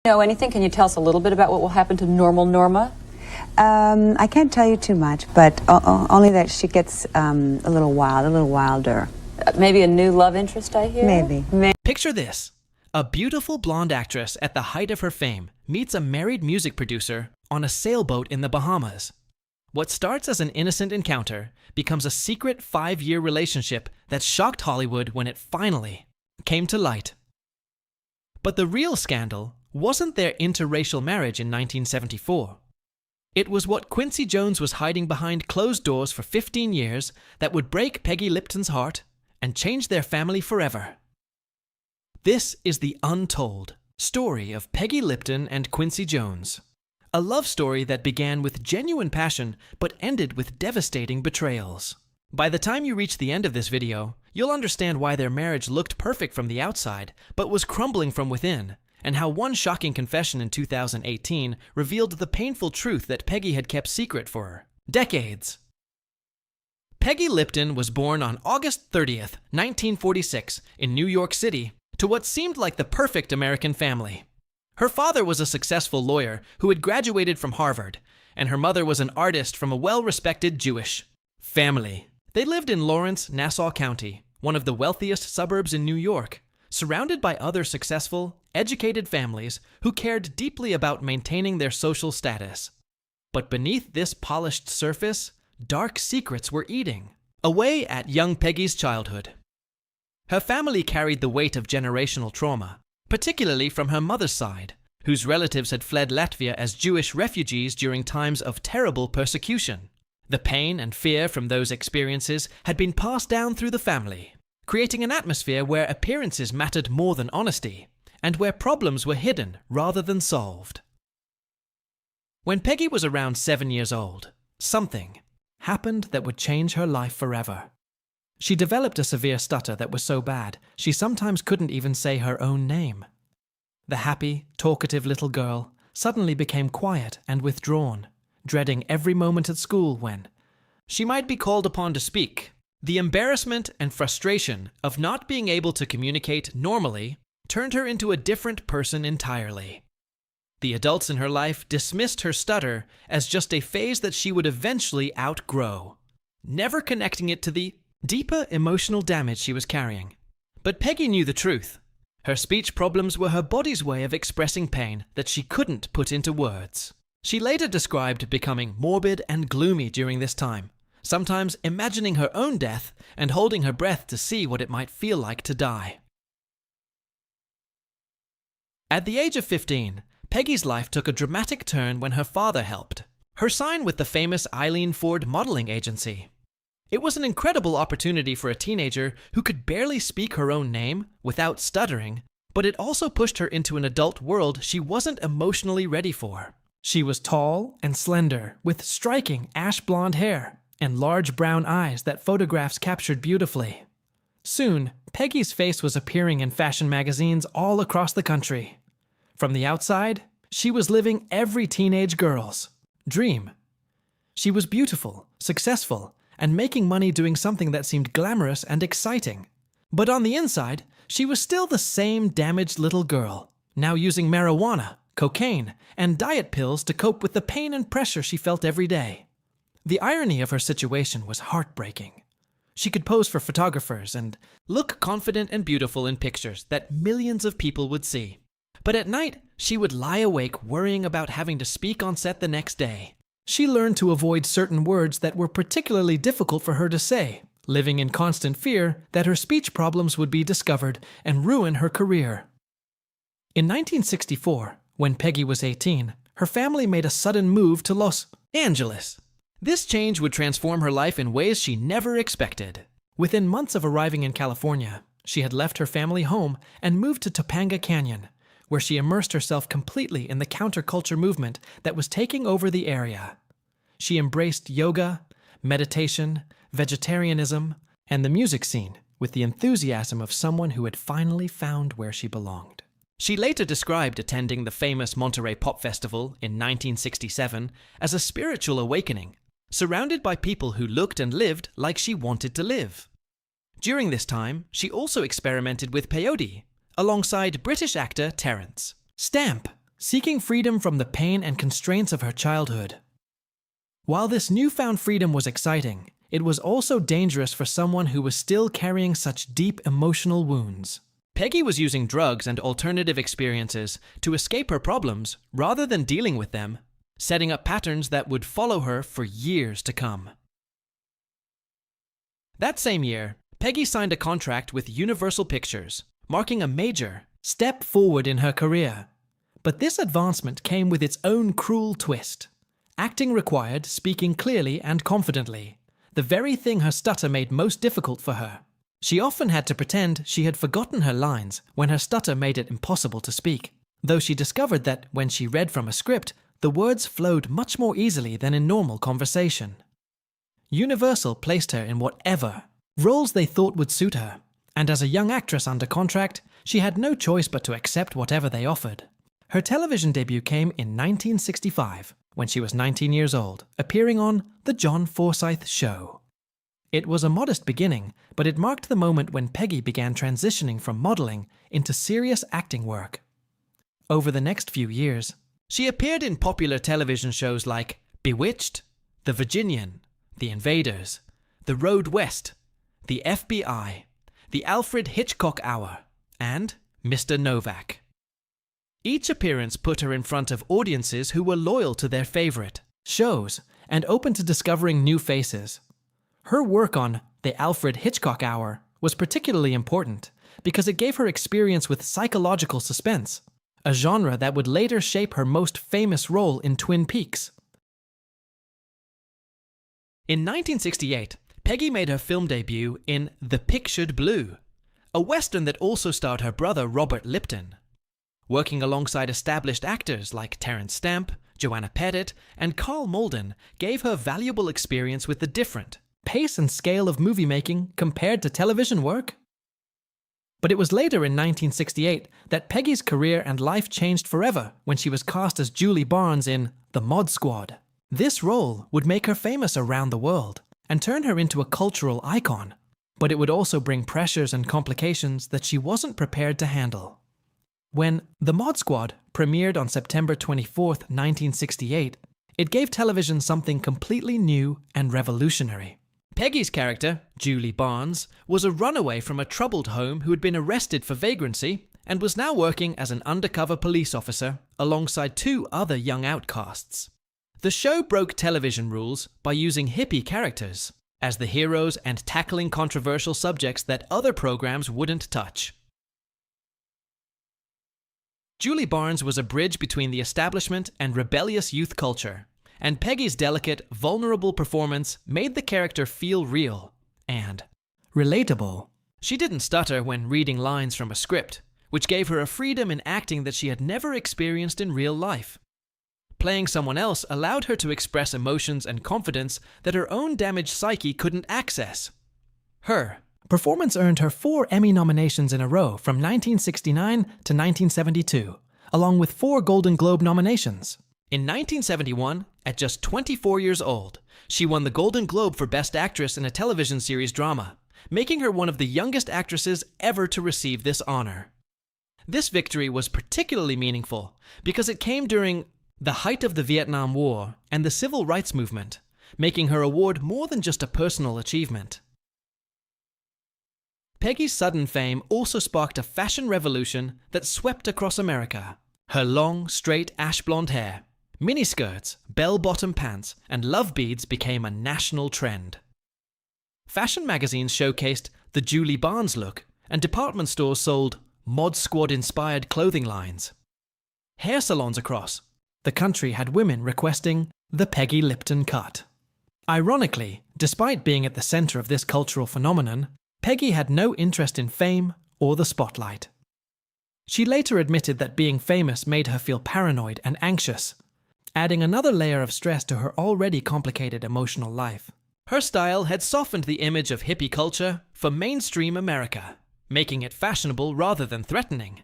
Know anything? Can you tell us a little bit about what will happen to normal Norma? I can't tell you too much, but only that she gets a little wild, a little wilder. Maybe a new love interest, I hear? Maybe. Picture this. A beautiful blonde actress at the height of her fame meets a married music producer on a sailboat in the Bahamas. What starts as an innocent encounter becomes a secret 5-year relationship that shocked Hollywood when it finally came to light. But the real scandal wasn't their interracial marriage in 1974. It was what Quincy Jones was hiding behind closed doors for 15 years that would break Peggy Lipton's heart and change their family forever. This is the untold story of Peggy Lipton and Quincy Jones. A love story that began with genuine passion but ended with devastating betrayals. By the time you reach the end of this video, you'll understand why their marriage looked perfect from the outside but was crumbling from within, and how one shocking confession in 2018 revealed the painful truth that Peggy had kept secret for decades. Peggy Lipton was born on August 30th, 1946, in New York City, to what seemed like the perfect American family. Her father was a successful lawyer who had graduated from Harvard, and her mother was an artist from a well-respected Jewish family. They lived in Lawrence, Nassau County, one of the wealthiest suburbs in New York, surrounded by other successful, educated families who cared deeply about maintaining their social status. But beneath this polished surface, dark secrets were eating away at young Peggy's childhood. Her family carried the weight of generational trauma, particularly from her mother's side, whose relatives had fled Latvia as Jewish refugees during times of terrible persecution. The pain and fear from those experiences had been passed down through the family, creating an atmosphere where appearances mattered more than honesty, and where problems were hidden rather than solved. When Peggy was around 7 years old, something happened that would change her life forever. She developed a severe stutter that was so bad she sometimes couldn't even say her own name. The happy, talkative little girl suddenly became quiet and withdrawn, dreading every moment at school when she might be called upon to speak. The embarrassment and frustration of not being able to communicate normally turned her into a different person entirely. The adults in her life dismissed her stutter as just a phase that she would eventually outgrow, never connecting it to the deeper emotional damage she was carrying. But Peggy knew the truth. Her speech problems were her body's way of expressing pain that she couldn't put into words. She later described becoming morbid and gloomy during this time, sometimes imagining her own death and holding her breath to see what it might feel like to die. At the age of 15, Peggy's life took a dramatic turn when her father helped her sign with the famous Eileen Ford modeling agency. It was an incredible opportunity for a teenager who could barely speak her own name without stuttering, but it also pushed her into an adult world she wasn't emotionally ready for. She was tall and slender, with striking ash blonde hair and large brown eyes that photographs captured beautifully. Soon, Peggy's face was appearing in fashion magazines all across the country. From the outside, she was living every teenage girl's dream. She was beautiful, successful, and making money doing something that seemed glamorous and exciting. But on the inside, she was still the same damaged little girl, now using marijuana, cocaine, and diet pills to cope with the pain and pressure she felt every day. The irony of her situation was heartbreaking. She could pose for photographers and look confident and beautiful in pictures that millions of people would see. But at night, she would lie awake worrying about having to speak on set the next day. She learned to avoid certain words that were particularly difficult for her to say, living in constant fear that her speech problems would be discovered and ruin her career. In 1964, when Peggy was 18, her family made a sudden move to Los Angeles. This change would transform her life in ways she never expected. Within months of arriving in California, she had left her family home and moved to Topanga Canyon, where she immersed herself completely in the counterculture movement that was taking over the area. She embraced yoga, meditation, vegetarianism, and the music scene with the enthusiasm of someone who had finally found where she belonged. She later described attending the famous Monterey Pop Festival in 1967 as a spiritual awakening, surrounded by people who looked and lived like she wanted to live. During this time, she also experimented with peyote, alongside British actor Terence Stamp. seeking freedom from the pain and constraints of her childhood. While this newfound freedom was exciting, it was also dangerous for someone who was still carrying such deep emotional wounds. Peggy was using drugs and alternative experiences to escape her problems rather than dealing with them, setting up patterns that would follow her for years to come. That same year, Peggy signed a contract with Universal Pictures, marking a major step forward in her career. But this advancement came with its own cruel twist. Acting required speaking clearly and confidently, the very thing her stutter made most difficult for her. She often had to pretend she had forgotten her lines when her stutter made it impossible to speak, though she discovered that when she read from a script, the words flowed much more easily than in normal conversation. Universal placed her in whatever roles they thought would suit her, and as a young actress under contract, she had no choice but to accept whatever they offered. Her television debut came in 1965, when she was 19 years old, appearing on The John Forsythe Show. It was a modest beginning, but it marked the moment when Peggy began transitioning from modeling into serious acting work. Over the next few years, she appeared in popular television shows like Bewitched, The Virginian, The Invaders, The Road West, The FBI, The Alfred Hitchcock Hour, and Mr. Novak. Each appearance put her in front of audiences who were loyal to their favorite shows and open to discovering new faces. Her work on The Alfred Hitchcock Hour was particularly important because it gave her experience with psychological suspense, a genre that would later shape her most famous role in Twin Peaks. In 1968, Peggy made her film debut in The Pictured Blue, a western that also starred her brother Robert Lipton. Working alongside established actors like Terence Stamp, Joanna Pettit, and Carl Malden gave her valuable experience with the different pace and scale of movie making compared to television work. But it was later in 1968 that Peggy's career and life changed forever when she was cast as Julie Barnes in The Mod Squad. This role would make her famous around the world and turn her into a cultural icon, but it would also bring pressures and complications that she wasn't prepared to handle. When The Mod Squad premiered on September 24, 1968, it gave television something completely new and revolutionary. Peggy's character, Julie Barnes, was a runaway from a troubled home who had been arrested for vagrancy and was now working as an undercover police officer alongside two other young outcasts. The show broke television rules by using hippie characters as the heroes and tackling controversial subjects that other programs wouldn't touch. Julie Barnes was a bridge between the establishment and rebellious youth culture, and Peggy's delicate, vulnerable performance made the character feel real and relatable. She didn't stutter when reading lines from a script, which gave her a freedom in acting that she had never experienced in real life. Playing someone else allowed her to express emotions and confidence that her own damaged psyche couldn't access. Her performance earned her 4 Emmy nominations in a row from 1969 to 1972, along with 4 Golden Globe nominations. In 1971, at just 24 years old, she won the Golden Globe for Best Actress in a television series drama, making her one of the youngest actresses ever to receive this honor. This victory was particularly meaningful because it came during the height of the Vietnam War and the civil rights movement, making her award more than just a personal achievement. Peggy's sudden fame also sparked a fashion revolution that swept across America. Her long, straight ash blonde hair, miniskirts, bell-bottom pants, and love beads became a national trend. Fashion magazines showcased the Julie Barnes look, and department stores sold Mod Squad-inspired clothing lines. Hair salons across the country had women requesting the Peggy Lipton cut. Ironically, despite being at the center of this cultural phenomenon, Peggy had no interest in fame or the spotlight. She later admitted that being famous made her feel paranoid and anxious, adding another layer of stress to her already complicated emotional life. Her style had softened the image of hippie culture for mainstream America, making it fashionable rather than threatening.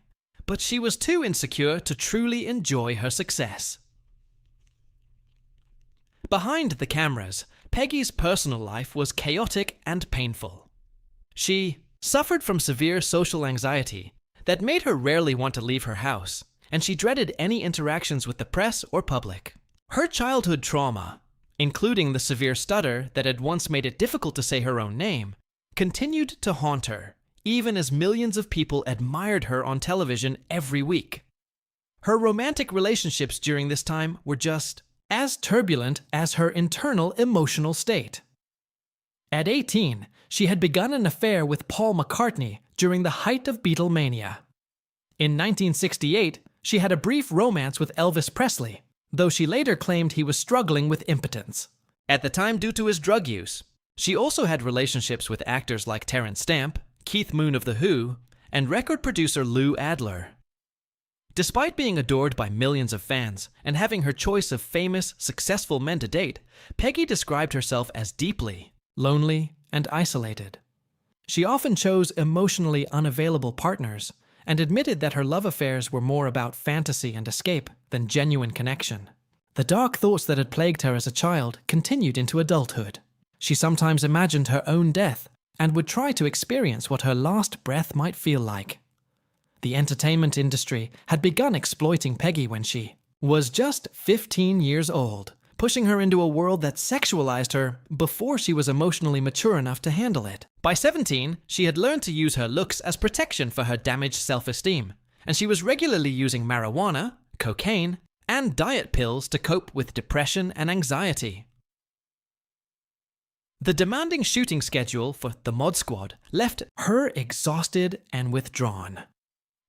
But she was too insecure to truly enjoy her success. Behind the cameras, Peggy's personal life was chaotic and painful. She suffered from severe social anxiety that made her rarely want to leave her house, and she dreaded any interactions with the press or public. Her childhood trauma, including the severe stutter that had once made it difficult to say her own name, continued to haunt her, even as millions of people admired her on television every week. Her romantic relationships during this time were just as turbulent as her internal emotional state. At 18, she had begun an affair with Paul McCartney during the height of Beatlemania. In 1968, she had a brief romance with Elvis Presley, though she later claimed he was struggling with impotence, at the time due to his drug use. She also had relationships with actors like Terence Stamp, Keith Moon of The Who, and record producer Lou Adler. Despite being adored by millions of fans and having her choice of famous, successful men to date, Peggy described herself as deeply lonely and isolated. She often chose emotionally unavailable partners and admitted that her love affairs were more about fantasy and escape than genuine connection. The dark thoughts that had plagued her as a child continued into adulthood. She sometimes imagined her own death and would try to experience what her last breath might feel like. The entertainment industry had begun exploiting Peggy when she was just 15 years old, pushing her into a world that sexualized her before she was emotionally mature enough to handle it. By 17, she had learned to use her looks as protection for her damaged self-esteem, and she was regularly using marijuana, cocaine, and diet pills to cope with depression and anxiety. The demanding shooting schedule for the Mod Squad left her exhausted and withdrawn.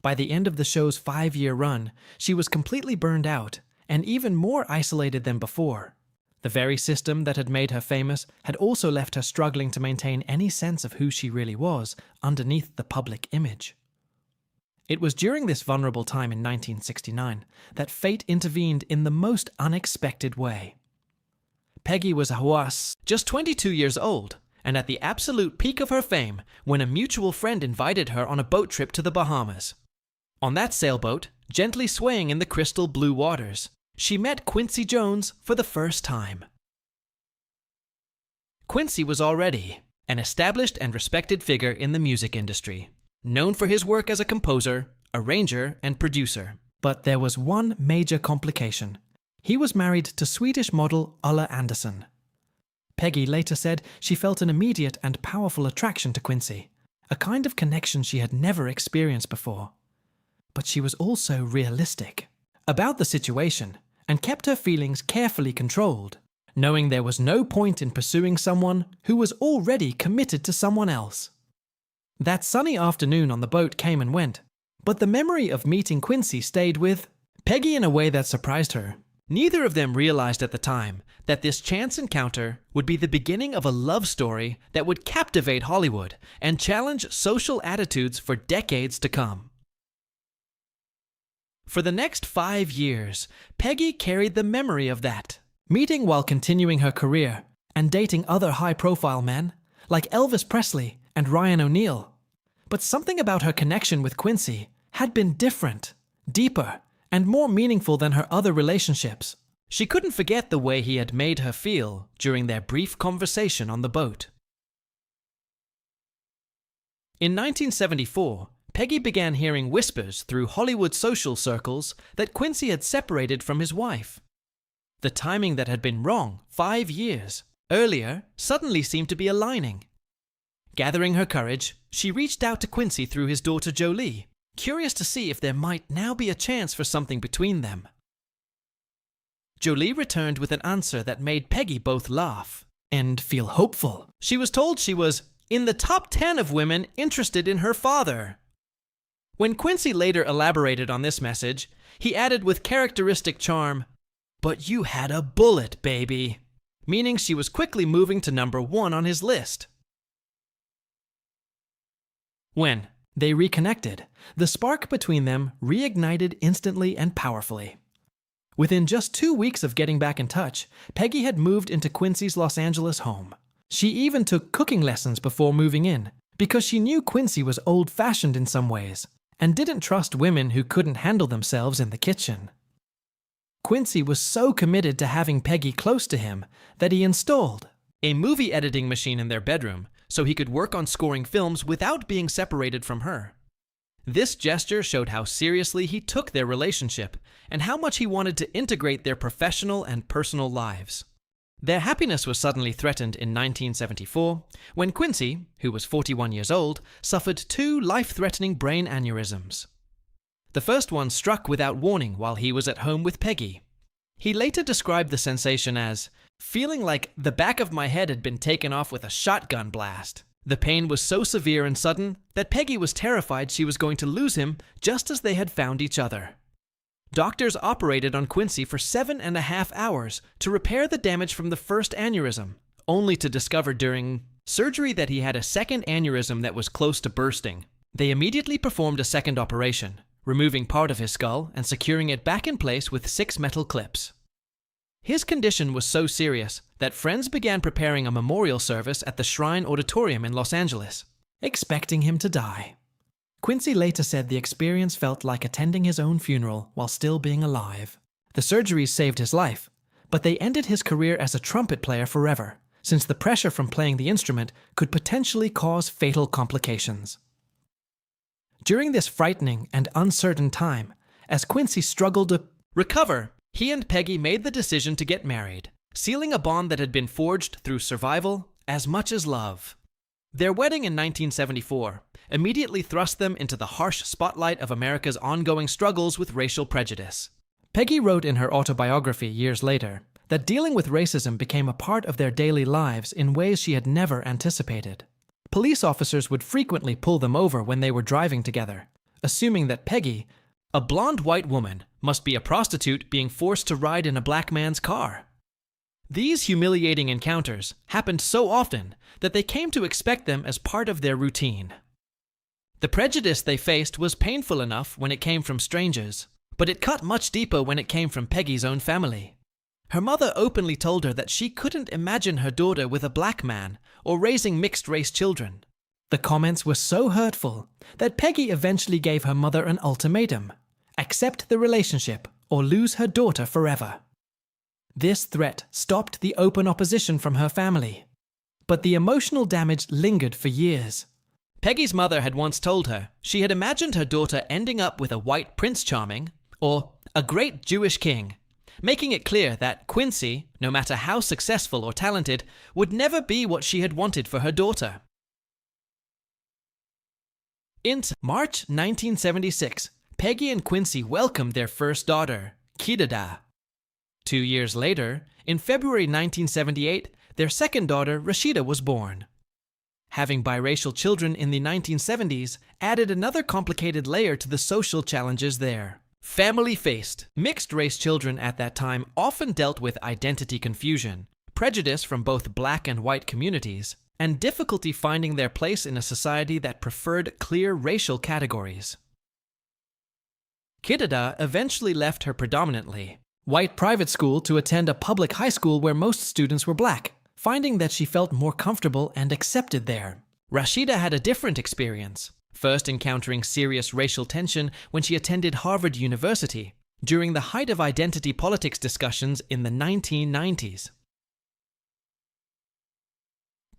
By the end of the show's 5-year run, she was completely burned out and even more isolated than before. The very system that had made her famous had also left her struggling to maintain any sense of who she really was underneath the public image. It was during this vulnerable time in 1969 that fate intervened in the most unexpected way. Peggy was just 22 years old, and at the absolute peak of her fame when a mutual friend invited her on a boat trip to the Bahamas. On that sailboat, gently swaying in the crystal blue waters, she met Quincy Jones for the first time. Quincy was already an established and respected figure in the music industry, known for his work as a composer, arranger, and producer. But there was one major complication. He was married to Swedish model Ulla Andersson. Peggy later said she felt an immediate and powerful attraction to Quincy, a kind of connection she had never experienced before. But she was also realistic about the situation and kept her feelings carefully controlled, knowing there was no point in pursuing someone who was already committed to someone else. That sunny afternoon on the boat came and went, but the memory of meeting Quincy stayed with Peggy in a way that surprised her. Neither of them realized at the time that this chance encounter would be the beginning of a love story that would captivate Hollywood and challenge social attitudes for decades to come. For the next 5 years, Peggy carried the memory of that meeting while continuing her career and dating other high-profile men like Elvis Presley and Ryan O'Neal. But something about her connection with Quincy had been different, deeper, and more meaningful than her other relationships. She couldn't forget the way he had made her feel during their brief conversation on the boat. In 1974, Peggy began hearing whispers through Hollywood social circles that Quincy had separated from his wife. The timing that had been wrong 5 years earlier suddenly seemed to be aligning. Gathering her courage, she reached out to Quincy through his daughter Jolie, curious to see if there might now be a chance for something between them. Jolie returned with an answer that made Peggy both laugh and feel hopeful. She was told she was in the top 10 of women interested in her father. When Quincy later elaborated on this message, he added with characteristic charm, "But you had a bullet, baby," meaning she was quickly moving to number 1 on his list. When they reconnected, the spark between them reignited instantly and powerfully. Within just 2 weeks of getting back in touch, Peggy had moved into Quincy's Los Angeles home. She even took cooking lessons before moving in, because she knew Quincy was old-fashioned in some ways and didn't trust women who couldn't handle themselves in the kitchen. Quincy was so committed to having Peggy close to him that he installed a movie editing machine in their bedroom so he could work on scoring films without being separated from her. This gesture showed how seriously he took their relationship and how much he wanted to integrate their professional and personal lives. Their happiness was suddenly threatened in 1974 when Quincy, who was 41 years old, suffered 2 life-threatening brain aneurysms. The first one struck without warning while he was at home with Peggy. He later described the sensation as feeling like the back of my head had been taken off with a shotgun blast. The pain was so severe and sudden that Peggy was terrified she was going to lose him just as they had found each other. Doctors operated on Quincy for 7.5 hours to repair the damage from the first aneurysm, only to discover during surgery that he had a second aneurysm that was close to bursting. They immediately performed a second operation, removing part of his skull and securing it back in place with 6 metal clips. His condition was so serious that friends began preparing a memorial service at the Shrine Auditorium in Los Angeles, expecting him to die. Quincy later said the experience felt like attending his own funeral while still being alive. The surgeries saved his life, but they ended his career as a trumpet player forever, since the pressure from playing the instrument could potentially cause fatal complications. During this frightening and uncertain time, as Quincy struggled to recover, he and Peggy made the decision to get married, sealing a bond that had been forged through survival as much as love. Their wedding in 1974 immediately thrust them into the harsh spotlight of America's ongoing struggles with racial prejudice. Peggy wrote in her autobiography years later that dealing with racism became a part of their daily lives in ways she had never anticipated. Police officers would frequently pull them over when they were driving together, assuming that Peggy, a blonde white woman, must be a prostitute being forced to ride in a black man's car. These humiliating encounters happened so often that they came to expect them as part of their routine. The prejudice they faced was painful enough when it came from strangers, but it cut much deeper when it came from Peggy's own family. Her mother openly told her that she couldn't imagine her daughter with a black man or raising mixed-race children. The comments were so hurtful that Peggy eventually gave her mother an ultimatum: accept the relationship or lose her daughter forever. This threat stopped the open opposition from her family, but the emotional damage lingered for years. Peggy's mother had once told her she had imagined her daughter ending up with a white Prince Charming or a great Jewish king, making it clear that Quincy, no matter how successful or talented, would never be what she had wanted for her daughter. In March 1976, Peggy and Quincy welcomed their first daughter, Kidada. 2 years later, in February 1978, their second daughter, Rashida, was born. Having biracial children in the 1970s added another complicated layer to the social challenges there. Family-faced, mixed-race children at that time often dealt with identity confusion, prejudice from both black and white communities, and difficulty finding their place in a society that preferred clear racial categories. Kidada eventually left her predominantly white private school to attend a public high school where most students were black, finding that she felt more comfortable and accepted there. Rashida had a different experience, first encountering serious racial tension when she attended Harvard University during the height of identity politics discussions in the 1990s.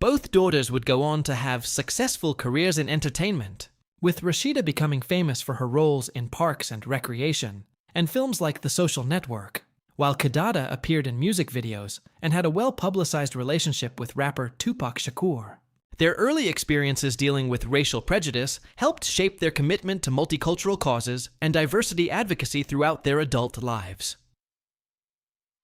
Both daughters would go on to have successful careers in entertainment, with Rashida becoming famous for her roles in Parks and Recreation and films like The Social Network, while Kidada appeared in music videos and had a well-publicized relationship with rapper Tupac Shakur. Their early experiences dealing with racial prejudice helped shape their commitment to multicultural causes and diversity advocacy throughout their adult lives.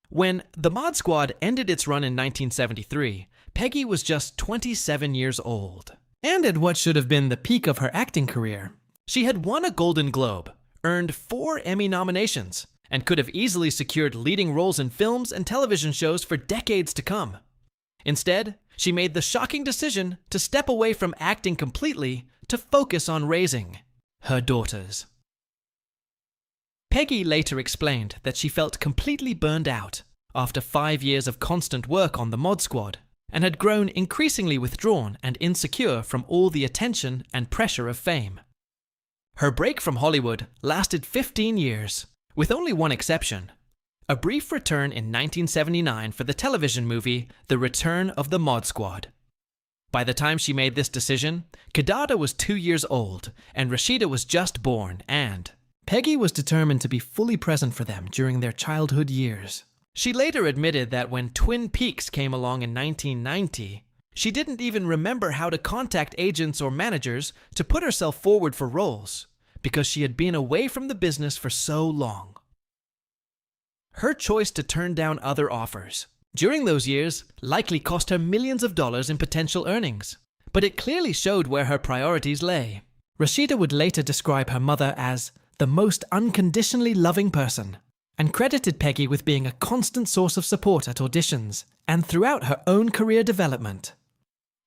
When The Mod Squad ended its run in 1973, Peggy was just 27 years old. And at what should have been the peak of her acting career, she had won a Golden Globe, earned 4 Emmy nominations, and could have easily secured leading roles in films and television shows for decades to come. Instead, she made the shocking decision to step away from acting completely to focus on raising her daughters. Peggy later explained that she felt completely burned out after 5 years of constant work on the Mod Squad and had grown increasingly withdrawn and insecure from all the attention and pressure of fame. Her break from Hollywood lasted 15 years, with only one exception: a brief return in 1979 for the television movie The Return of the Mod Squad. By the time she made this decision, Kidada was 2 years old and Rashida was just born, and Peggy was determined to be fully present for them during their childhood years. She later admitted that when Twin Peaks came along in 1990, she didn't even remember how to contact agents or managers to put herself forward for roles because she had been away from the business for so long. Her choice to turn down other offers during those years likely cost her millions of dollars in potential earnings, but it clearly showed where her priorities lay. Rashida would later describe her mother as the most unconditionally loving person, and credited Peggy with being a constant source of support at auditions and throughout her own career development.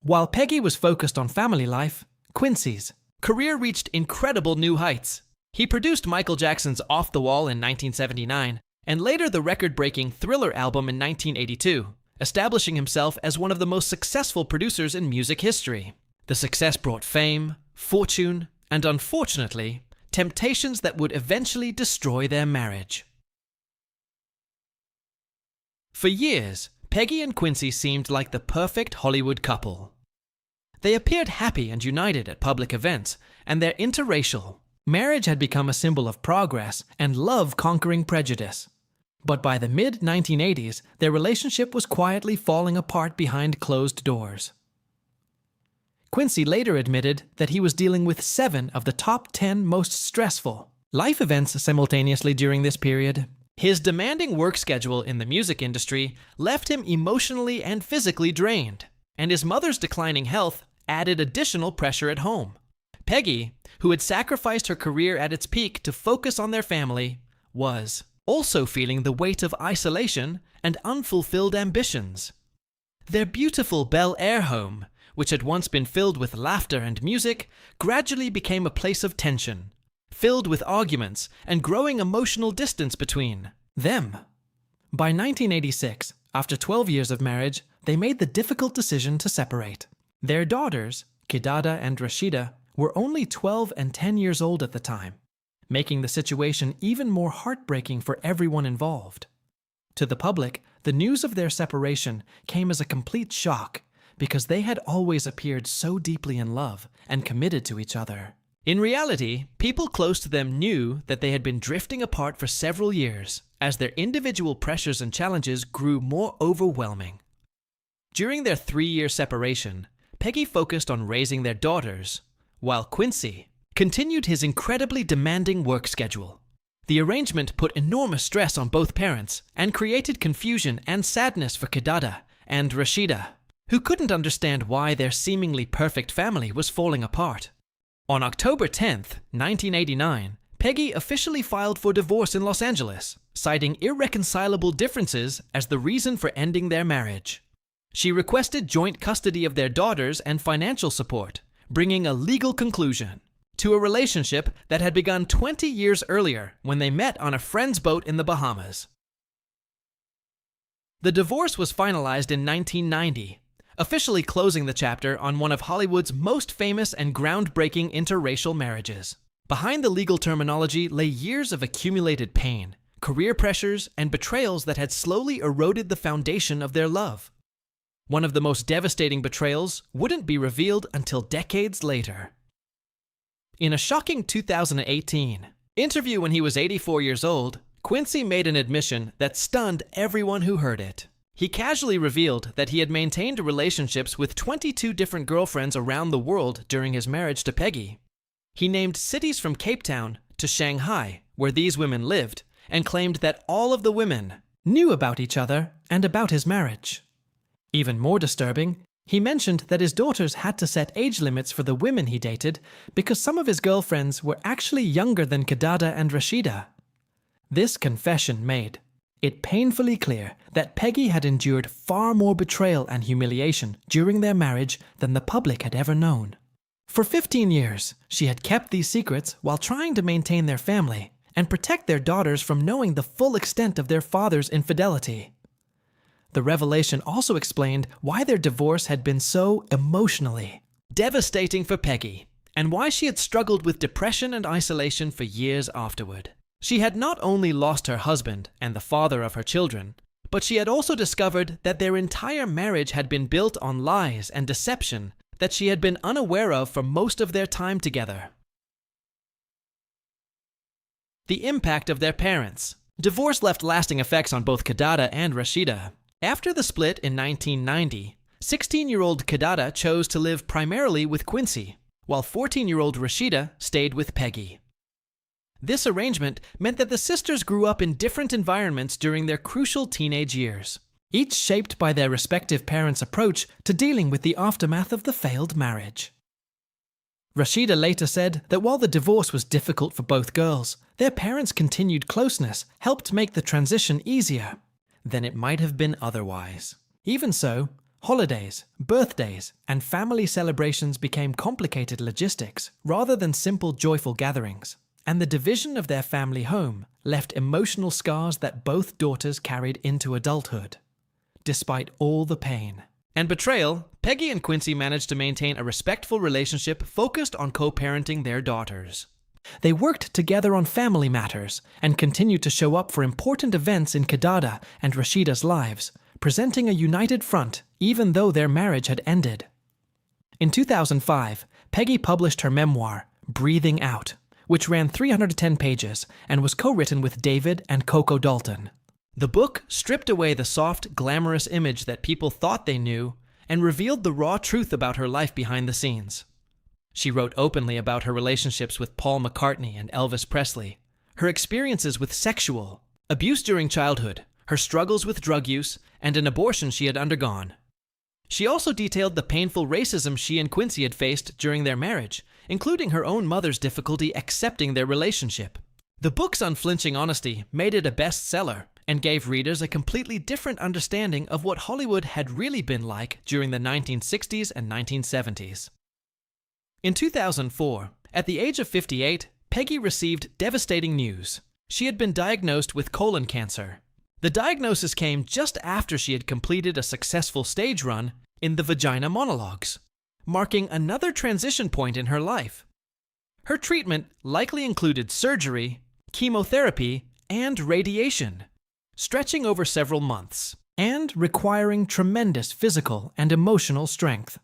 While Peggy was focused on family life, Quincy's career reached incredible new heights. He produced Michael Jackson's Off the Wall in 1979, and later the record-breaking Thriller album in 1982, establishing himself as one of the most successful producers in music history. The success brought fame, fortune, and unfortunately, temptations that would eventually destroy their marriage. For years, Peggy and Quincy seemed like the perfect Hollywood couple. They appeared happy and united at public events, and their interracial marriage had become a symbol of progress and love conquering prejudice. But by the mid-1980s, their relationship was quietly falling apart behind closed doors. Quincy later admitted that he was dealing with 7 of the top 10 most stressful life events simultaneously during this period. His demanding work schedule in the music industry left him emotionally and physically drained, and his mother's declining health added additional pressure at home. Peggy, who had sacrificed her career at its peak to focus on their family, was also feeling the weight of isolation and unfulfilled ambitions. Their beautiful Bel Air home, which had once been filled with laughter and music, gradually became a place of tension, filled with arguments and growing emotional distance between them. By 1986, after 12 years of marriage, they made the difficult decision to separate. Their daughters, Kidada and Rashida, were only 12 and 10 years old at the time, making the situation even more heartbreaking for everyone involved. To the public, the news of their separation came as a complete shock because they had always appeared so deeply in love and committed to each other. In reality, people close to them knew that they had been drifting apart for several years as their individual pressures and challenges grew more overwhelming. During their 3-year separation, Peggy focused on raising their daughters, while Quincy continued his incredibly demanding work schedule. The arrangement put enormous stress on both parents and created confusion and sadness for Kidada and Rashida, who couldn't understand why their seemingly perfect family was falling apart. On October 10th, 1989, Peggy officially filed for divorce in Los Angeles, citing irreconcilable differences as the reason for ending their marriage. She requested joint custody of their daughters and financial support, bringing a legal conclusion to a relationship that had begun 20 years earlier when they met on a friend's boat in the Bahamas. The divorce was finalized in 1990, officially closing the chapter on one of Hollywood's most famous and groundbreaking interracial marriages. Behind the legal terminology lay years of accumulated pain, career pressures, and betrayals that had slowly eroded the foundation of their love. One of the most devastating betrayals wouldn't be revealed until decades later. In a shocking 2018 interview when he was 84 years old, Quincy made an admission that stunned everyone who heard it. He casually revealed that he had maintained relationships with 22 different girlfriends around the world during his marriage to Peggy. He named cities from Cape Town to Shanghai, where these women lived, and claimed that all of the women knew about each other and about his marriage. Even more disturbing, he mentioned that his daughters had to set age limits for the women he dated because some of his girlfriends were actually younger than Kidada and Rashida. This confession made it painfully clear that Peggy had endured far more betrayal and humiliation during their marriage than the public had ever known. For 15 years, she had kept these secrets while trying to maintain their family and protect their daughters from knowing the full extent of their father's infidelity. The revelation also explained why their divorce had been so emotionally devastating for Peggy, and why she had struggled with depression and isolation for years afterward. She had not only lost her husband and the father of her children, But she had also discovered that their entire marriage had been built on lies and deception that she had been unaware of for most of their time together. The impact of their parents. Divorce left lasting effects on both Kidada and Rashida. After the split in 1990, 16-year-old Kidada chose to live primarily with Quincy, while 14-year-old Rashida stayed with Peggy. This arrangement meant that the sisters grew up in different environments during their crucial teenage years, each shaped by their respective parents' approach to dealing with the aftermath of the failed marriage. Rashida later said that while the divorce was difficult for both girls, their parents' continued closeness helped make the transition easier than it might have been otherwise. Even so, holidays, birthdays, and family celebrations became complicated logistics rather than simple joyful gatherings, and the division of their family home left emotional scars that both daughters carried into adulthood. Despite all the pain and betrayal, Peggy and Quincy managed to maintain a respectful relationship focused on co-parenting their daughters. They worked together on family matters and continued to show up for important events in Kidada and Rashida's lives, presenting a united front even though their marriage had ended. In 2005, Peggy published her memoir, Breathing Out, which ran 310 pages and was co-written with David and Coco Dalton. The book stripped away the soft, glamorous image that people thought they knew and revealed the raw truth about her life behind the scenes. She wrote openly about her relationships with Paul McCartney and Elvis Presley, her experiences with sexual abuse during childhood, her struggles with drug use, and an abortion she had undergone. She also detailed the painful racism she and Quincy had faced during their marriage, including her own mother's difficulty accepting their relationship. The book's unflinching honesty made it a bestseller and gave readers a completely different understanding of what Hollywood had really been like during the 1960s and 1970s. In 2004, at the age of 58, Peggy received devastating news. She had been diagnosed with colon cancer. The diagnosis came just after she had completed a successful stage run in The Vagina Monologues, marking another transition point in her life. Her treatment likely included surgery, chemotherapy, and radiation, stretching over several months, and requiring tremendous physical and emotional strength.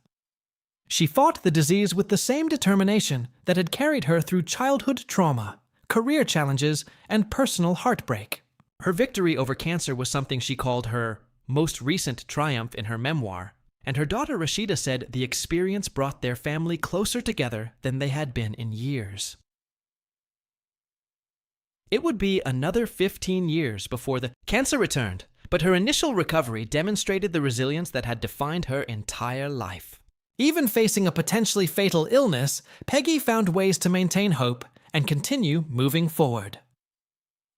She fought the disease with the same determination that had carried her through childhood trauma, career challenges, and personal heartbreak. Her victory over cancer was something she called her most recent triumph in her memoir, and her daughter Rashida said the experience brought their family closer together than they had been in years. It would be another 15 years before the cancer returned, but her initial recovery demonstrated the resilience that had defined her entire life. Even facing a potentially fatal illness, Peggy found ways to maintain hope and continue moving forward.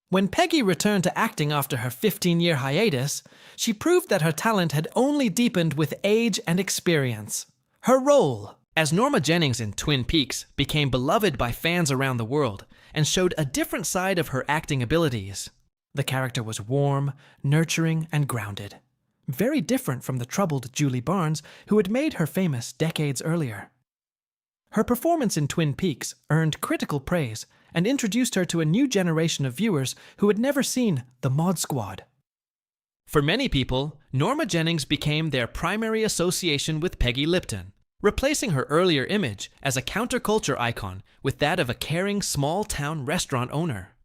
When Peggy returned to acting after her 15-year hiatus, she proved that her talent had only deepened with age and experience. Her role as Norma Jennings in Twin Peaks became beloved by fans around the world and showed a different side of her acting abilities. The character was warm, nurturing, and grounded, very different from the troubled Julie Barnes who had made her famous decades earlier. Her performance in Twin Peaks earned critical praise and introduced her to a new generation of viewers who had never seen the Mod Squad. For many people, Norma Jennings became their primary association with Peggy Lipton, replacing her earlier image as a counterculture icon with that of a caring small-town restaurant owner.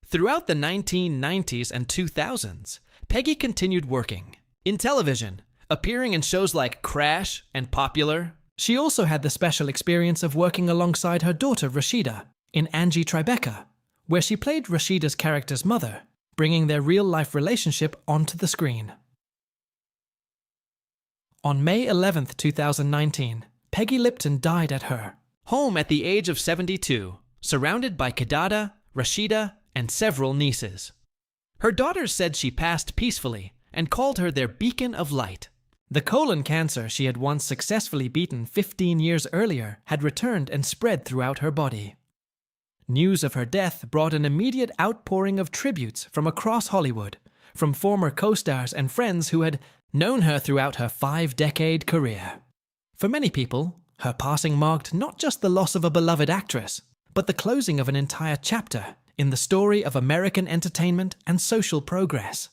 Throughout the 1990s and 2000s, Peggy continued working in television, appearing in shows like Crash and Popular. She also had the special experience of working alongside her daughter Rashida in Angie Tribeca, where she played Rashida's character's mother, bringing their real-life relationship onto the screen. On May 11, 2019, Peggy Lipton died at her home at the age of 72, surrounded by Kidada, Rashida, and several nieces. Her daughters said she passed peacefully and called her their beacon of light. The colon cancer she had once successfully beaten 15 years earlier had returned and spread throughout her body. News of her death brought an immediate outpouring of tributes from across Hollywood, from former co-stars and friends who had known her throughout her 5-decade career. For many people, her passing marked not just the loss of a beloved actress, but the closing of an entire chapter in the story of American entertainment and social progress.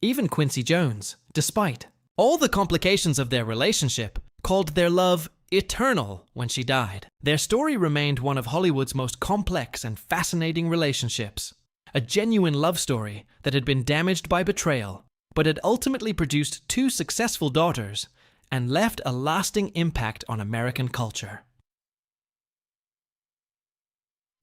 Even Quincy Jones, despite all the complications of their relationship, called their love eternal when she died. Their story remained one of Hollywood's most complex and fascinating relationships, a genuine love story that had been damaged by betrayal, but had ultimately produced 2 successful daughters and left a lasting impact on American culture.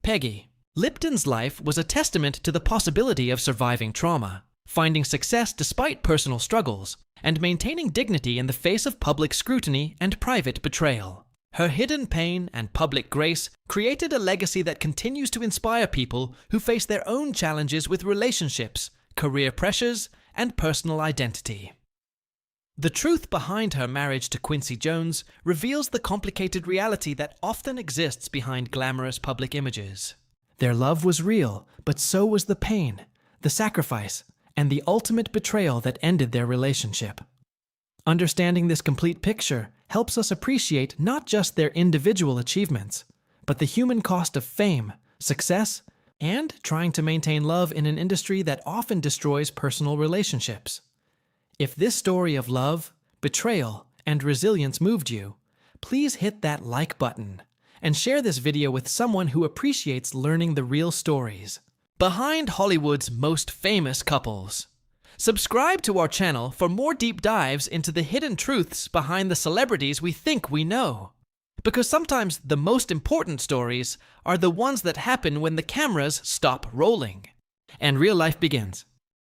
Peggy Lipton's life was a testament to the possibility of surviving trauma, finding success despite personal struggles, and maintaining dignity in the face of public scrutiny and private betrayal. Her hidden pain and public grace created a legacy that continues to inspire people who face their own challenges with relationships, career pressures, and personal identity. The truth behind her marriage to Quincy Jones reveals the complicated reality that often exists behind glamorous public images. Their love was real, but so was the pain, the sacrifice, and the ultimate betrayal that ended their relationship. Understanding this complete picture helps us appreciate not just their individual achievements, but the human cost of fame, success, and trying to maintain love in an industry that often destroys personal relationships. If this story of love, betrayal, and resilience moved you, please hit that like button and share this video with someone who appreciates learning the real stories behind Hollywood's most famous couples. Subscribe to our channel for more deep dives into the hidden truths behind the celebrities we think we know. Because sometimes the most important stories are the ones that happen when the cameras stop rolling. And real life begins.